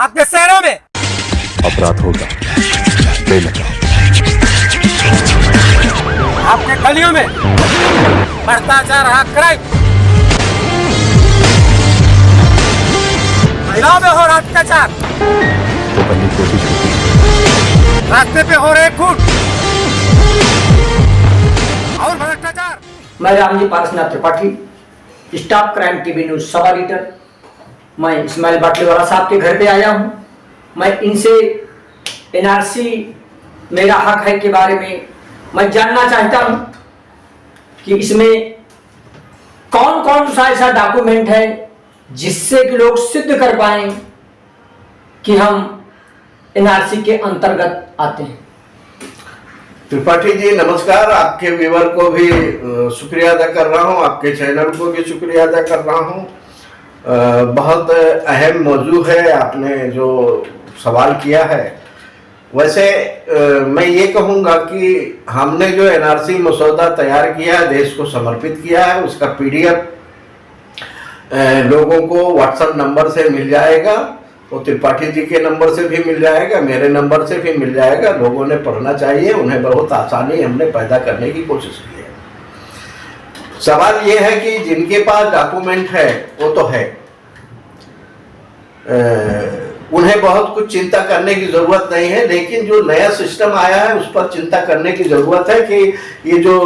आपके शहरों में अपराध होगा, ले लगाओ। आपके गलियों में बढ़ता जा रहा क्राइम, महिलाओं में हो रहा अत्याचार, वो करने की कोशिश की, रास्ते पे हो रहे खून और भ्रष्टाचार। मैं Ramji Parasnath Tripathi, staff crime TV news sub editor. मैं इस्माइल बाटलीवाला साहब के घर पे आया हूँ। मैं इनसे एनआरसी मेरा हक है के बारे में मैं जानना चाहता हूँ कि इसमें कौन कौन सा ऐसा डॉक्यूमेंट है जिससे कि लोग सिद्ध कर पाएं कि हम एनआरसी के अंतर्गत आते हैं। त्रिपाठी जी नमस्कार। आपके व्यूअर को भी शुक्रिया अदा कर रहा हूँ, आपके चैनल को भी शुक्रिया अदा कर रहा हूँ। बहुत अहम मौजू है आपने जो सवाल किया है। वैसे मैं ये कहूँगा कि हमने जो एनआरसी मसौदा तैयार किया है, देश को समर्पित किया है, उसका पीडीएफ लोगों को व्हाट्सएप नंबर से मिल जाएगा, वो त्रिपाठी जी के नंबर से भी मिल जाएगा, मेरे नंबर से भी मिल जाएगा। लोगों ने पढ़ना चाहिए, उन्हें बहुत आसानी हमने पैदा करने की कोशिश की है। सवाल ये है कि जिनके पास डॉक्यूमेंट है वो तो है, उन्हें बहुत कुछ चिंता करने की जरूरत नहीं है, लेकिन जो नया सिस्टम आया है उस पर चिंता करने की जरूरत है कि ये जो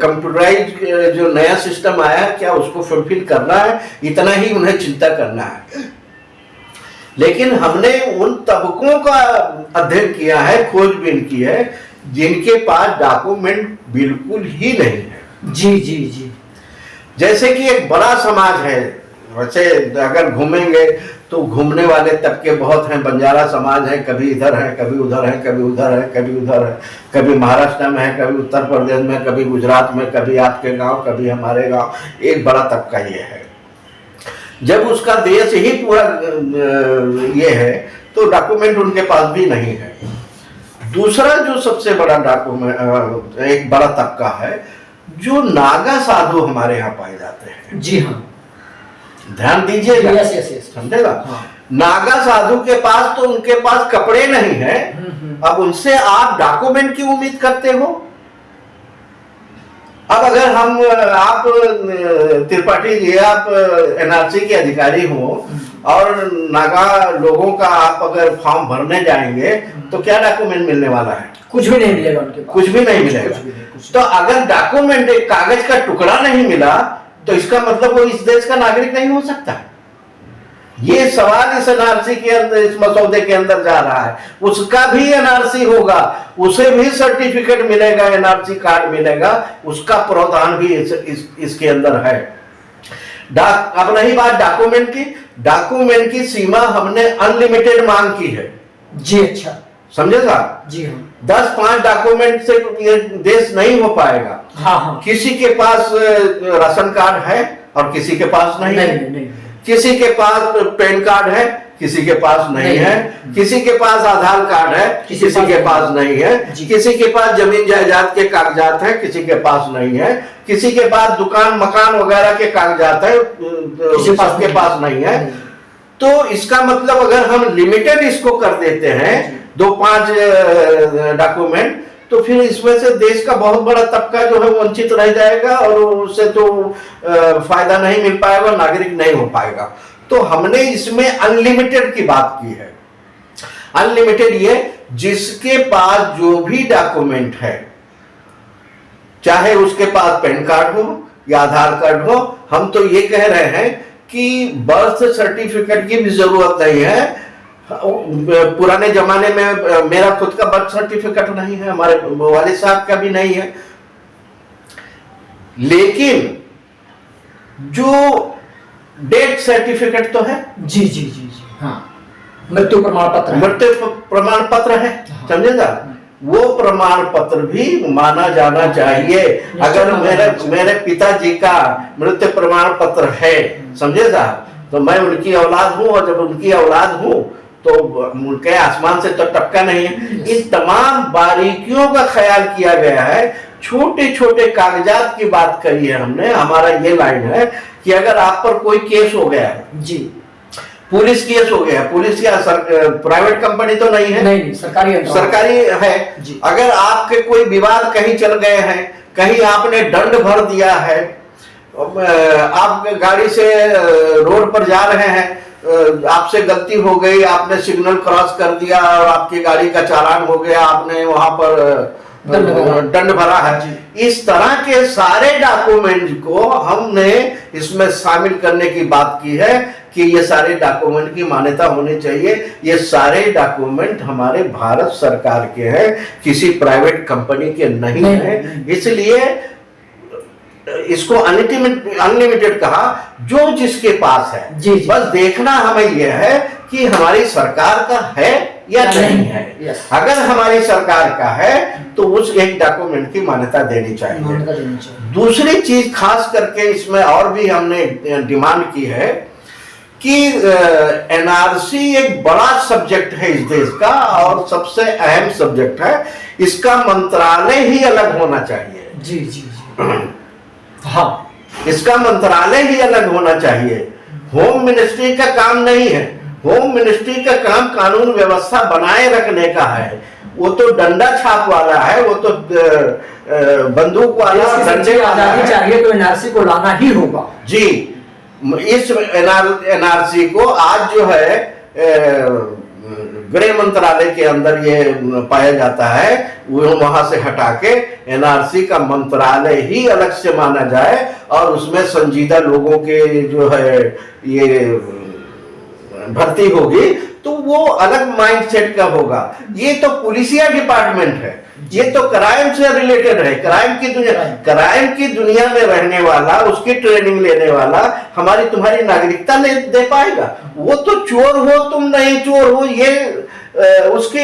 कंप्यूटराइज जो नया सिस्टम आया है क्या उसको फुलफिल करना है, इतना ही उन्हें चिंता करना है। लेकिन हमने उन तबकों का अध्ययन किया है, खोजबीन की है, जिनके पास डॉक्यूमेंट बिल्कुल ही नहीं है। जी जी जी। जैसे कि एक बड़ा समाज है, वैसे अगर घूमेंगे तो घूमने वाले तबके बहुत हैं। बंजारा समाज है, कभी इधर है, कभी उधर है, कभी उधर है, कभी उधर है, कभी महाराष्ट्र में है, कभी उत्तर प्रदेश में, कभी गुजरात में, कभी आपके गांव, कभी हमारे गांव। एक बड़ा तबका ये है। जब उसका देश ही पूरा ये है तो डॉक्यूमेंट उनके पास भी नहीं है। दूसरा जो सबसे बड़ा डॉक्यूमेंट एक बड़ा तबका है, जो नागा साधु हमारे यहाँ पाए जाते हैं। जी हाँ, ध्यान दीजिएगा, यस यस यस, समझेगा। हाँ। नागा साधु के पास तो उनके पास कपड़े नहीं है, अब उनसे आप डॉक्यूमेंट की उम्मीद करते हो? अब अगर आप त्रिपाठी जी, आप एनआरसी के अधिकारी हो और नागा लोगों का आप अगर फॉर्म भरने जाएंगे तो क्या डॉक्यूमेंट मिलने वाला है? कुछ भी नहीं मिलेगा उनके पास, कुछ भी नहीं मिलेगा। तो अगर डॉक्यूमेंट एक कागज का टुकड़ा नहीं मिला तो इसका मतलब वो इस देश का नागरिक नहीं हो सकता। ये सवाल इस एनआरसी के अंदर, इस मसौदे के अंदर जा रहा है। उसका भी एनआरसी होगा, उसे भी सर्टिफिकेट मिलेगा, एनआरसी कार्ड मिलेगा, उसका प्रावधान भी इसके अंदर है। अब रही बात डॉक्यूमेंट की, डॉक्यूमेंट की सीमा हमने अनलिमिटेड मांग की है। जी अच्छा, समझेगा? जी हाँ। 10-5 डॉक्यूमेंट से ये देश नहीं हो पाएगा। हाँ हाँ। किसी के पास राशन कार्ड है और किसी के पास नहीं है, नहीं। किसी के पास पैन कार्ड है, किसी के पास नहीं है, किसी के पास आधार कार्ड है, किसी के पास नहीं है, किसी के पास जमीन जायदाद के कागजात हैं, किसी के पास नहीं है, किसी के पास दुकान मकान वगैरह के कागजात है, किसी के पास नहीं है। तो इसका मतलब अगर हम लिमिटेड इसको कर देते हैं 2-5 डॉक्यूमेंट, तो फिर इसमें से देश का बहुत बड़ा तबका जो है वंचित रह जाएगा और उससे तो फायदा नहीं मिल पाएगा, नागरिक नहीं हो पाएगा। तो हमने इसमें अनलिमिटेड की बात की है। अनलिमिटेड ये जिसके पास जो भी डॉक्यूमेंट है, चाहे उसके पास पैन कार्ड हो या आधार कार्ड हो, हम तो ये कह रहे हैं कि बर्थ सर्टिफिकेट की भी जरूरत नहीं है। पुराने जमाने में मेरा खुद का बर्थ सर्टिफिकेट नहीं है, हमारे वालिद साहब का भी नहीं है, लेकिन जो डेथ सर्टिफिकेट तो है। जी जी जी जी, हाँ। मृत्यु प्रमाण पत्र, मृत्यु प्रमाण पत्र है, समझेगा? वो प्रमाण पत्र भी माना जाना चाहिए। अगर मेरे पिताजी का मृत्यु प्रमाण पत्र है, समझेगा, तो मैं उनकी औलाद हूं, और जब उनकी औलाद हूं तो उनके आसमान से तो टपका नहीं है। इन तमाम बारीकियों का ख्याल किया गया है। छोटे छोटे कागजात की बात करी है हमने। हमारा ये लाइन है कि अगर आप पर कोई केस हो गया है जी, पुलिस केस हो गया, पुलिस या प्राइवेट कंपनी तो नहीं है, नहीं सरकारी है। अगर आपके कोई विवाद कहीं चल गए हैं, कहीं आपने दंड भर दिया है, आप गाड़ी से रोड पर जा रहे हैं, आपसे गलती हो गई, आपने सिग्नल क्रॉस कर दिया और आपकी गाड़ी का चालान हो गया, आपने वहां पर दंड भरा है, इस तरह के सारे डॉक्यूमेंट को हमने इसमें शामिल करने की बात की है कि ये सारे डॉक्यूमेंट की मान्यता होनी चाहिए। ये सारे डॉक्यूमेंट हमारे भारत सरकार के हैं, किसी प्राइवेट कंपनी के नहीं है। इसलिए इसको अनलिमिटेड कहा, जो जिसके पास है। बस देखना हमें यह है कि हमारी सरकार का है या नहीं है। अगर हमारी सरकार का है तो उस एक डॉक्यूमेंट की मान्यता देनी चाहिए। दूसरी चीज खास करके इसमें और भी हमने डिमांड की है कि एनआरसी एक बड़ा सब्जेक्ट है इस देश का और सबसे अहम सब्जेक्ट है, इसका मंत्रालय ही अलग होना चाहिए। जी हाँ, इसका मंत्रालय ही अलग होना चाहिए। होम मिनिस्ट्री का काम नहीं है। होम मिनिस्ट्री का काम कानून व्यवस्था बनाए रखने का है। वो तो डंडा छाप वाला है, वो तो बंदूक वाला, डंडे वाला है। चाहिए तो एनआरसी को लाना ही होगा। जी, इस एनआरसी को आज जो है गृह मंत्रालय के अंदर ये पाया जाता है, वो वहां से हटा के एनआरसी का मंत्रालय ही अलग से माना जाए और उसमें संजीदा लोगों के जो है ये भर्ती होगी तो वो अलग माइंडसेट का होगा। ये तो पुलिसिया डिपार्टमेंट है, ये तो क्राइम से रिलेटेड है। क्राइम की दुनिया में रहने वाला, उसकी ट्रेनिंग लेने वाला हमारी तुम्हारी नागरिकता दे पाएगा? वो तो चोर हो तुम नहीं चोर हो, ये उसको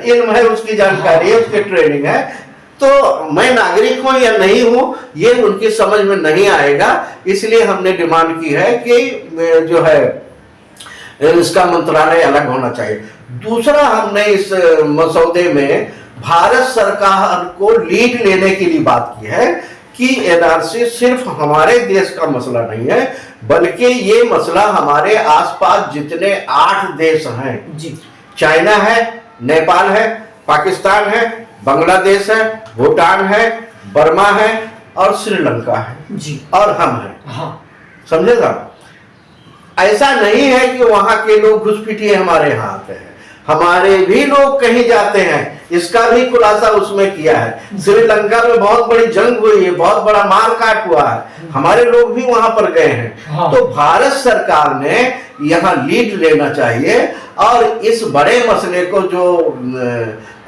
इल्म है, उसकी जानकारी है, उसकी ट्रेनिंग है। तो मैं नागरिक हूं या नहीं हूं ये उनकी समझ में नहीं आएगा। इसलिए हमने डिमांड की है कि जो है इसका मंत्रालय अलग होना चाहिए। दूसरा, हमने इस मसौदे में भारत सरकार को लीड लेने के लिए बात की है कि एनआरसी सिर्फ हमारे देश का मसला नहीं है, बल्कि ये मसला हमारे आसपास जितने 8 देश हैं, चाइना है, नेपाल है, पाकिस्तान है, बांग्लादेश है, भूटान है, बर्मा है और श्रीलंका है और हम हैं। हाँ। समझे साहब? ऐसा नहीं है कि वहां के लोग घुसपैठिए हमारे यहाँ आते हैं, हमारे भी लोग कहीं जाते हैं। इसका भी खुलासा उसमें किया है। श्रीलंका में बहुत बड़ी जंग हुई है, बहुत बड़ा मार काट हुआ है, हमारे लोग भी वहां पर गए हैं। हाँ। तो भारत सरकार ने यहाँ लीड लेना चाहिए और इस बड़े मसले को जो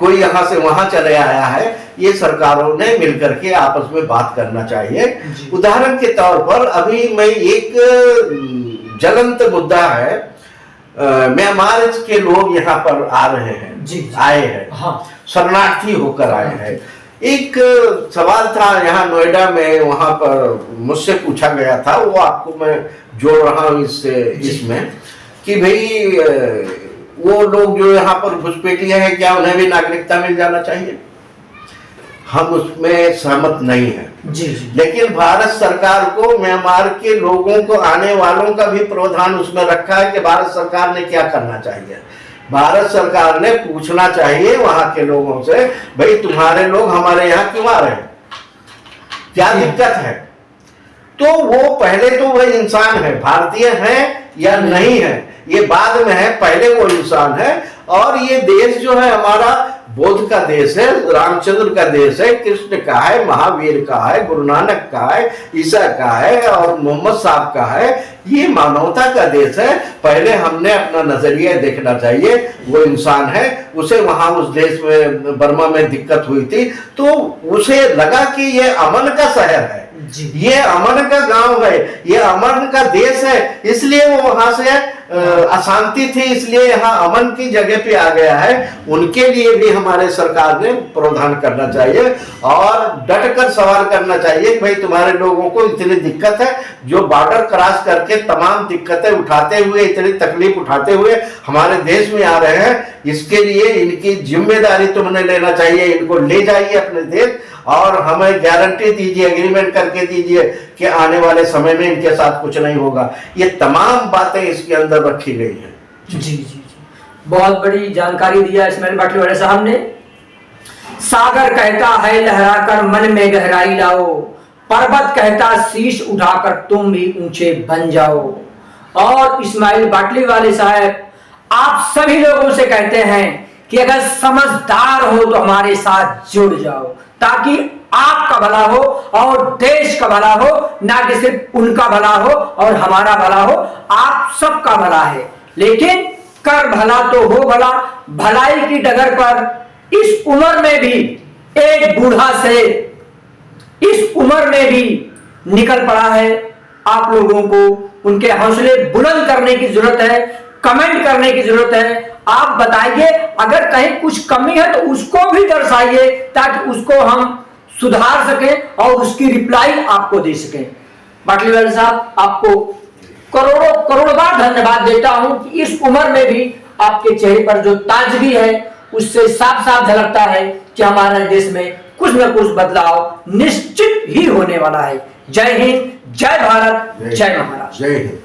कोई यहाँ से वहां चले आया है, ये सरकारों ने मिलकर के आपस में बात करना चाहिए। उदाहरण के तौर पर अभी मैं एक ज्वलंत मुद्दा है, म्यांमार के लोग यहाँ पर आ रहे हैं, आए हैं। हाँ। शरणार्थी होकर आए हैं। एक सवाल था यहाँ नोएडा में, वहां पर मुझसे पूछा गया था, वो आपको मैं जोड़ रहा हूँ इसमें कि भाई वो लोग जो यहाँ पर घुसपैठिए हैं, क्या उन्हें भी नागरिकता मिल जाना चाहिए? हम उसमें सहमत नहीं है। लेकिन भारत सरकार को म्यांमार के लोगों को, आने वालों का भी प्रावधान उसमें रखा है कि भारत सरकार ने क्या करना चाहिए। भारत सरकार ने पूछना चाहिए वहां के लोगों से, भाई तुम्हारे लोग हमारे यहाँ क्यों आ रहे हैं, क्या दिक्कत है? तो वो पहले तो वह इंसान है, भारतीय है या नहीं है ये बाद में है, पहले वो इंसान है। और ये देश जो है हमारा बौद्ध का देश है, रामचंद्र का देश है, कृष्ण का है, महावीर का है, गुरु नानक का है, ईसा का है और मोहम्मद साहब का है। ये मानवता का देश है। पहले हमने अपना नजरिया देखना चाहिए। वो इंसान है, उसे वहां उस देश में बर्मा में दिक्कत हुई थी तो उसे लगा कि ये अमन का शहर है, ये अमन का गांव है, ये अमन का देश है, इसलिए वो वहां से अशांति थी, इसलिए यहाँ अमन की जगह पे आ गया है। उनके लिए भी हमारे सरकार ने प्रावधान करना चाहिए और डट कर सवाल करना चाहिए कि भाई तुम्हारे लोगों को इतनी दिक्कत है, जो बॉर्डर क्रॉस करके तमाम दिक्कतें उठाते हुए, इतनी तकलीफ उठाते हुए हमारे देश में आ रहे हैं, इसके लिए इनकी जिम्मेदारी तुमने लेना चाहिए। इनको ले जाइए अपने देश और हमें गारंटी दीजिए, एग्रीमेंट करके दीजिए कि आने वाले समय में इनके साथ कुछ नहीं होगा। ये तमाम बातें इसके अंदर रखी गई हैं। जी जी जी, बहुत बड़ी जानकारी दिया इस्माइल बाटलीवाला साहब ने। सागर कहता है लहराकर मन में गहराई लाओ, पर्वत कहता शीश उठाकर तुम भी ऊंचे बन जाओ। और इस्माइल बाटलीवाले साहब आप सभी लोगों से कहते हैं कि अगर समझदार हो तो हमारे साथ जुड़ जाओ, ताकि आपका भला हो और देश का भला हो, ना कि सिर्फ उनका भला हो और हमारा भला हो, आप सबका भला है। लेकिन कर भला तो हो भला, भलाई की डगर पर इस उम्र में भी एक बूढ़ा से इस उम्र में भी निकल पड़ा है। आप लोगों को उनके हौसले बुलंद करने की जरूरत है, कमेंट करने की जरूरत है। आप बताइए अगर कहीं कुछ कमी है तो उसको भी दर्शाइए, ताकि उसको हम सुधार सकें और उसकी रिप्लाई आपको दे सकें। बाटलीवाला साहब आपको करोड़ों करोड़ बार धन्यवाद देता हूं कि इस उम्र में भी आपके चेहरे पर जो ताजगी है उससे साफ साफ झलकता है कि हमारे देश में कुछ न कुछ बदलाव निश्चित ही होने वाला है। जय हिंद, जय भारत, जय महाराष्ट्र। जय हिंद।